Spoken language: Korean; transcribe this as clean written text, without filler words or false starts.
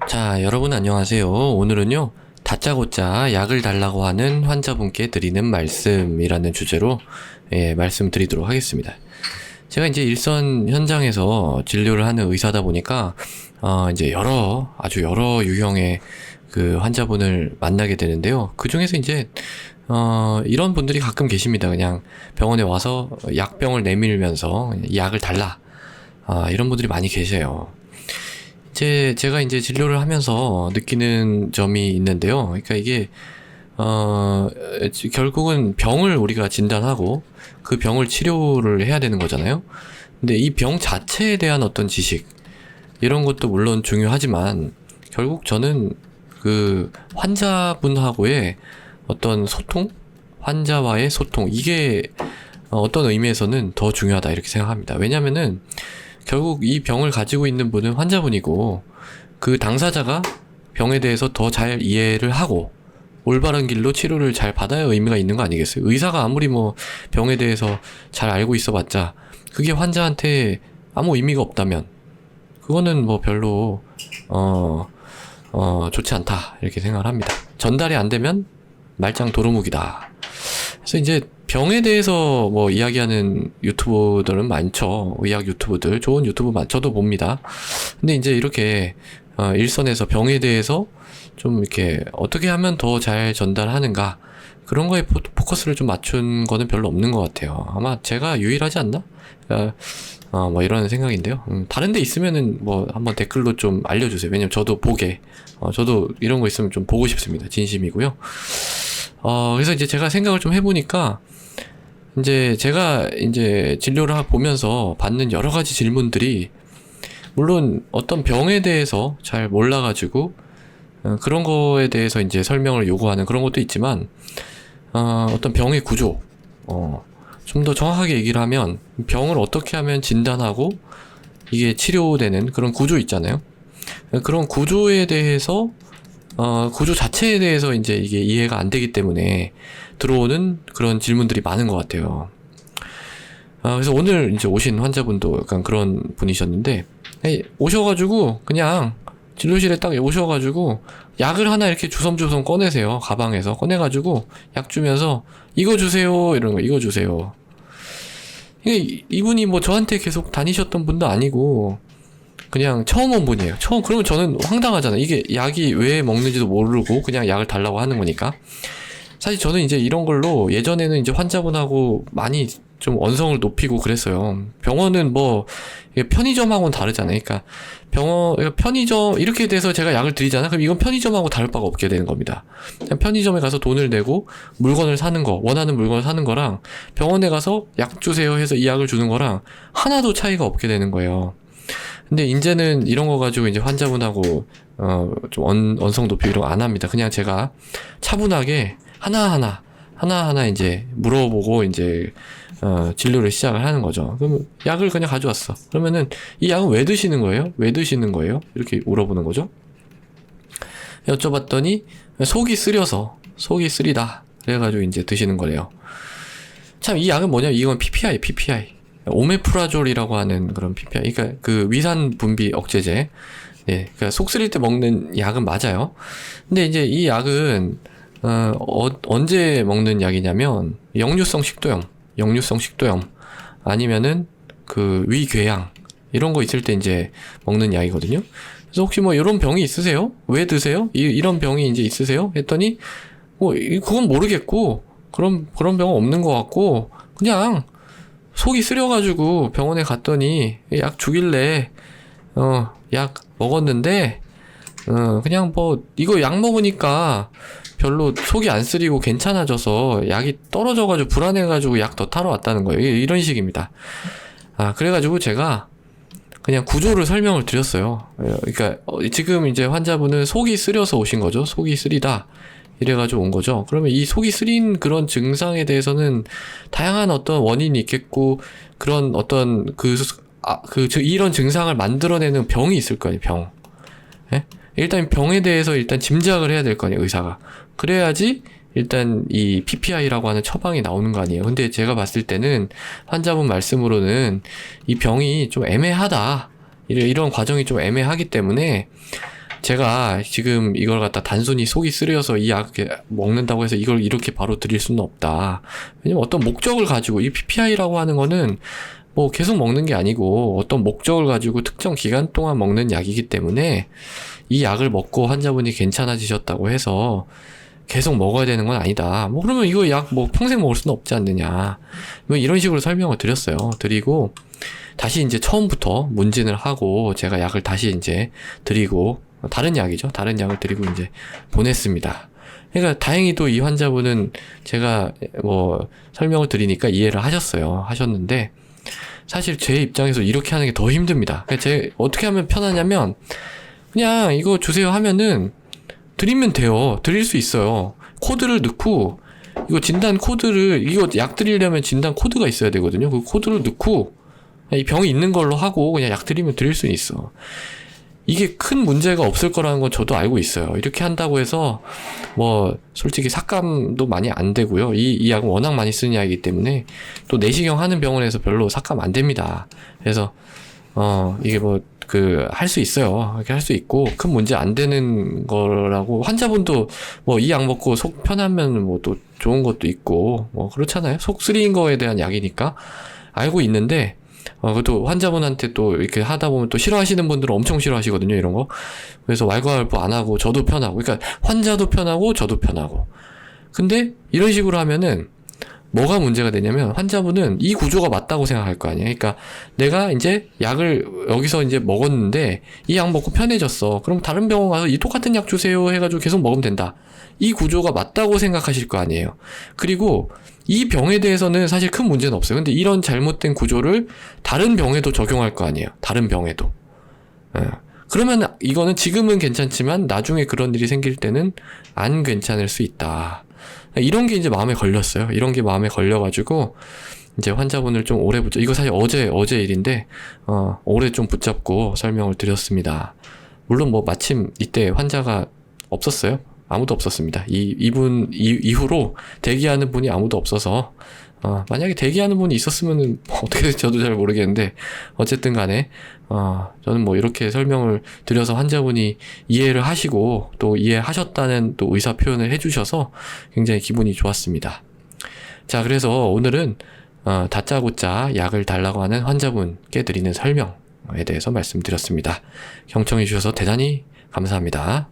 자, 여러분 안녕하세요. 오늘은요, 다짜고짜 약을 달라고 하는 환자분께 드리는 말씀이라는 주제로 말씀드리도록 하겠습니다. 제가 이제 일선 현장에서 진료를 하는 의사다 보니까 이제 아주 여러 유형의 그 환자분을 만나게 되는데요. 그 중에서 이제 이런 분들이 가끔 계십니다. 그냥 병원에 와서 약병을 내밀면서 약을 달라. 이런 분들이 많이 계세요. 제가 이제 진료를 하면서 느끼는 점이 있는데요. 그러니까 이게, 결국은 병을 우리가 진단하고 그 병을 치료를 해야 되는 거잖아요. 근데 이 병 자체에 대한 어떤 지식, 이런 것도 물론 중요하지만, 결국 저는 그 환자분하고의 어떤 소통? 환자와의 소통, 이게 어떤 의미에서는 더 중요하다, 이렇게 생각합니다. 왜냐면은, 결국 이 병을 가지고 있는 분은 환자분이고 그 당사자가 병에 대해서 더 잘 이해를 하고 올바른 길로 치료를 잘 받아야 의미가 있는 거 아니겠어요? 의사가 아무리 뭐 병에 대해서 잘 알고 있어 봤자 그게 환자한테 아무 의미가 없다면 그거는 뭐 별로 좋지 않다, 이렇게 생각을 합니다. 전달이 안 되면 말짱 도루묵이다. 그래서 이제 병에 대해서 뭐 이야기하는 유튜버들은 많죠. 의학 유튜브들, 좋은 유튜브 저도 봅니다. 근데 이제 이렇게 일선에서 병에 대해서 좀 이렇게 어떻게 하면 더 잘 전달하는가, 그런 거에 포커스를 좀 맞춘 거는 별로 없는 것 같아요. 아마 제가 유일하지 않나? 뭐 이런 생각인데요. 다른 데 있으면은 뭐 한번 댓글로 좀 알려주세요. 왜냐면 저도 저도 이런 거 있으면 좀 보고 싶습니다. 진심이고요. 그래서 이제 제가 생각을 좀 해보니까, 이제 제가 이제 진료를 보면서 받는 여러 가지 질문들이, 물론 어떤 병에 대해서 잘 몰라가지고, 그런 거에 대해서 이제 설명을 요구하는 그런 것도 있지만, 어떤 병의 구조, 좀 더 정확하게 얘기를 하면, 병을 어떻게 하면 진단하고, 이게 치료되는 그런 구조 있잖아요. 그런 구조에 대해서, 구조 자체에 대해서 이제 이게 이해가 안 되기 때문에 들어오는 그런 질문들이 많은 것 같아요. 그래서 오늘 이제 오신 환자분도 약간 그런 분이셨는데, 오셔가지고 그냥 진료실에 딱 오셔가지고 약을 하나 이렇게 주섬주섬 꺼내세요. 가방에서 꺼내가지고 약 주면서 이거 주세요, 이런 거, 이거 주세요. 이분이 뭐 저한테 계속 다니셨던 분도 아니고 그냥 처음 온 분이에요. 그러면 저는 황당하잖아요. 이게 약이 왜 먹는지도 모르고 그냥 약을 달라고 하는 거니까. 사실 저는 이제 이런 걸로 예전에는 이제 환자분하고 많이 좀 언성을 높이고 그랬어요. 병원은 뭐 편의점하고는 다르잖아요. 그러니까 편의점 이렇게 돼서 제가 약을 드리잖아요. 그럼 이건 편의점하고 다를 바가 없게 되는 겁니다. 그냥 편의점에 가서 돈을 내고 물건을 사는 거, 원하는 물건을 사는 거랑 병원에 가서 약 주세요 해서 이 약을 주는 거랑 하나도 차이가 없게 되는 거예요. 근데 이제는 이런 거 가지고 이제 환자분하고 좀 언성 높이 이런 거 안 합니다. 그냥 제가 차분하게 하나하나 이제 물어보고 이제 진료를 시작을 하는 거죠. 그럼 약을 그냥 가져왔어. 그러면은 이 약은 왜 드시는 거예요? 왜 드시는 거예요? 이렇게 물어보는 거죠. 여쭤봤더니 속이 쓰리다. 그래가지고 이제 드시는 거래요. 참, 이 약은 뭐냐? 이건 PPI. 오메프라졸이라고 하는 그런 PPI. 그러니까 그 위산 분비 억제제. 그러니까 속 쓰릴 때 먹는 약은 맞아요. 근데 이제 이 약은 언제 먹는 약이냐면 역류성 식도염 아니면은 그 위궤양 이런 거 있을 때 이제 먹는 약이거든요. 그래서 혹시 뭐 이런 병이 있으세요? 왜 드세요? 이런 병이 이제 있으세요? 했더니 그건 모르겠고 그런 병은 없는 것 같고 그냥 속이 쓰려가지고 병원에 갔더니 약 주길래 약 먹었는데 그냥 뭐 이거 약 먹으니까 별로 속이 안 쓰리고 괜찮아져서 약이 떨어져가지고 불안해가지고 약 더 타러 왔다는 거예요. 이런 식입니다. 그래가지고 제가 그냥 구조를 설명을 드렸어요. 그러니까 지금 이제 환자분은 속이 쓰려서 오신 거죠. 속이 쓰리다. 이래가지고 온 거죠. 그러면 이 속이 쓰린 그런 증상에 대해서는 다양한 어떤 원인이 있겠고, 그런 어떤 이런 증상을 만들어내는 병이 있을 거 아니에요, 병. 예? 일단 병에 대해서 일단 짐작을 해야 될 거 아니에요, 의사가. 그래야지 일단 이 PPI라고 하는 처방이 나오는 거 아니에요. 근데 제가 봤을 때는 환자분 말씀으로는 이 병이 좀 애매하다. 이런 과정이 좀 애매하기 때문에 제가 지금 이걸 갖다 단순히 속이 쓰려서 이 약 먹는다고 해서 이걸 이렇게 바로 드릴 수는 없다. 왜냐면 어떤 목적을 가지고 이 PPI라고 하는 거는 뭐 계속 먹는 게 아니고 어떤 목적을 가지고 특정 기간 동안 먹는 약이기 때문에 이 약을 먹고 환자분이 괜찮아지셨다고 해서 계속 먹어야 되는 건 아니다. 뭐 그러면 이거 약 뭐 평생 먹을 수는 없지 않느냐. 뭐 이런 식으로 설명을 드렸어요. 드리고 다시 이제 처음부터 문진을 하고 제가 약을 다시 이제 드리고 다른 약이죠. 다른 약을 드리고 이제 보냈습니다. 그러니까 다행히도 이 환자분은 제가 뭐 설명을 드리니까 이해를 하셨는데 사실 제 입장에서 이렇게 하는 게 더 힘듭니다. 그러니까 제가 어떻게 하면 편하냐면 그냥 이거 주세요 하면은 드리면 돼요. 드릴 수 있어요. 코드를 넣고 이거 진단 코드를 이거 약 드리려면 진단 코드가 있어야 되거든요. 그 코드를 넣고 이 병이 있는 걸로 하고 그냥 약 드리면 드릴 수 있어. 이게 큰 문제가 없을 거라는 건 저도 알고 있어요. 이렇게 한다고 해서 뭐 솔직히 삭감도 많이 안 되고요. 이 약은 워낙 많이 쓰는 약이기 때문에 또 내시경 하는 병원에서 별로 삭감 안 됩니다. 그래서 이게 뭐 할 수 있어요. 이렇게 할 수 있고 큰 문제 안 되는 거라고 환자분도 뭐 이 약 먹고 속 편하면 뭐 또 좋은 것도 있고 뭐 그렇잖아요. 속 쓰리인 거에 대한 약이니까 알고 있는데 그것도 환자분한테 또 이렇게 하다 보면 또 싫어하시는 분들은 엄청 싫어하시거든요, 이런 거. 그래서 왈가왈부 안 하고 저도 편하고, 그러니까 환자도 편하고 저도 편하고. 근데 이런 식으로 하면은 뭐가 문제가 되냐면 환자분은 이 구조가 맞다고 생각할 거 아니에요. 그러니까 내가 이제 약을 여기서 이제 먹었는데 이 약 먹고 편해졌어. 그럼 다른 병원 가서 이 똑같은 약 주세요 해가지고 계속 먹으면 된다. 이 구조가 맞다고 생각하실 거 아니에요. 그리고 이 병에 대해서는 사실 큰 문제는 없어요. 근데 이런 잘못된 구조를 다른 병에도 적용할 거 아니에요. 다른 병에도. 그러면 이거는 지금은 괜찮지만 나중에 그런 일이 생길 때는 안 괜찮을 수 있다. 이런 게 이제 마음에 걸렸어요. 이런 게 마음에 걸려가지고 이제 환자분을 좀 오래 이거 사실 어제 일인데 오래 좀 붙잡고 설명을 드렸습니다. 물론 뭐 마침 이때 환자가 없었어요. 아무도 없었습니다. 이분 이후로 대기하는 분이 아무도 없어서 만약에 대기하는 분이 있었으면은 어떻게 될지 저도 잘 모르겠는데 어쨌든 간에 저는 뭐 이렇게 설명을 드려서 환자분이 이해를 하시고 또 이해하셨다는 또 의사 표현을 해주셔서 굉장히 기분이 좋았습니다. 자, 그래서 오늘은 다짜고짜 약을 달라고 하는 환자분께 드리는 설명에 대해서 말씀드렸습니다. 경청해 주셔서 대단히 감사합니다.